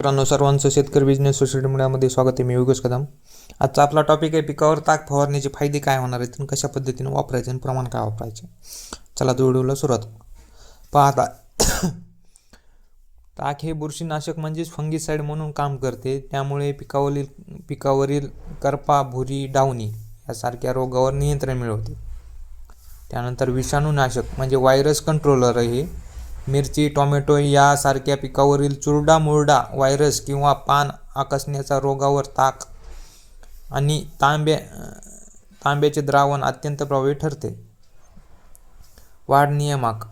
मित्रांनो, सर्वांचं शेतकरी बिझनेस सोशल मीडियामध्ये स्वागत आहे. मी योगेश कदम. आजचा आपला टॉपिक आहे पिकावर ताक फवारणीचे फायदे काय होणार आहेत आणि कशा पद्धतीने वापरायचे आणि प्रमाण काय वापरायचे. चला व्हिडिओला सुरुवात. पाहता ताक हे बुरशीनाशक म्हणजेच फंगीसाईड म्हणून काम करते. त्यामुळे पिकावरील करपा, भुरी, डावणी यासारख्या रोगावर नियंत्रण मिळवते. त्यानंतर विषाणूनाशक म्हणजे व्हायरस कंट्रोलर हे मिरची, टोमॅटो यासारख्या पिकावरील चुरडा मुरडा व्हायरस किंवा पान आकसण्याच्या रोगावर ताक आणि तांब्याचे द्रावण अत्यंत प्रभावी ठरते. वाढ नियामक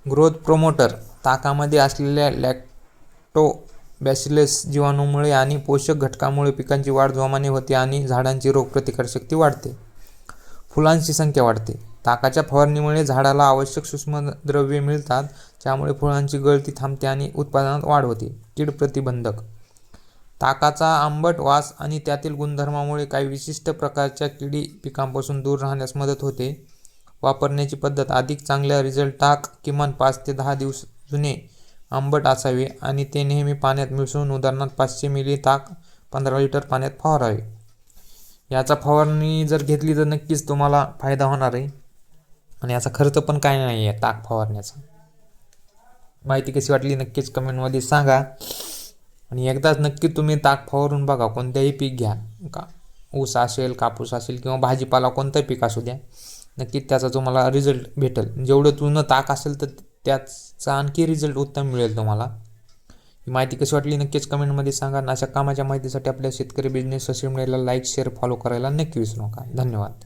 ग्रोथ प्रोमोटर ताकामध्ये असलेल्या लॅक्टोबॅसिलस जीवाणूमुळे आणि पोषक घटकामुळे पिकांची वाढ जोमाने होते आणि झाडांची रोगप्रतिकारशक्ती वाढते. फुलांची संख्या वाढते. ताकाच्या फवारणीमुळे झाडाला आवश्यक सूक्ष्मद्रव्ये मिळतात, ज्यामुळे फुलांची गळती थांबते आणि उत्पादनात वाढ होते. कीड प्रतिबंधक ताकाचा आंबट वास आणि त्यातील गुणधर्मामुळे काही विशिष्ट प्रकारच्या किडी पिकांपासून दूर राहण्यास मदत होते. वापरण्याची पद्धत अधिक चांगल्या रिझल्ट ताक किमान 5 ते 10 दिवस जुने आंबट असावे आणि ते नेहमी पाण्यात मिसळून उदाहरणार्थ 500 मिली ताक 15 लिटर पाण्यात फवारावे. याचा फवारणी जर घेतली तर नक्कीच तुम्हाला फायदा होणार आहे आणि याचा खर्च पण काय नाही आहे ताक फवारण्याचा. माहिती कशी वाटली नक्कीच कमेंटमध्ये सांगा आणि एकदाच नक्की तुम्ही ताक फवारून बघा. कोणत्याही पीक घ्या, का ऊस असेल, कापूस असेल किंवा भाजीपाला कोणतंही पीक असू द्या, नक्कीच त्याचा तुम्हाला रिझल्ट भेटेल. जेवढं जुनं ताक असेल तर त्याचा आणखी रिझल्ट उत्तम मिळेल तुम्हाला. ही माहिती कशी वाटली नक्कीच कमेंटमध्ये सांगा. अशा कामाच्या माहितीसाठी आपल्या शेतकरी बिझनेस सोशल मीडियाला लाईक, शेअर, फॉलो करायला नक्की विसरू नका. धन्यवाद.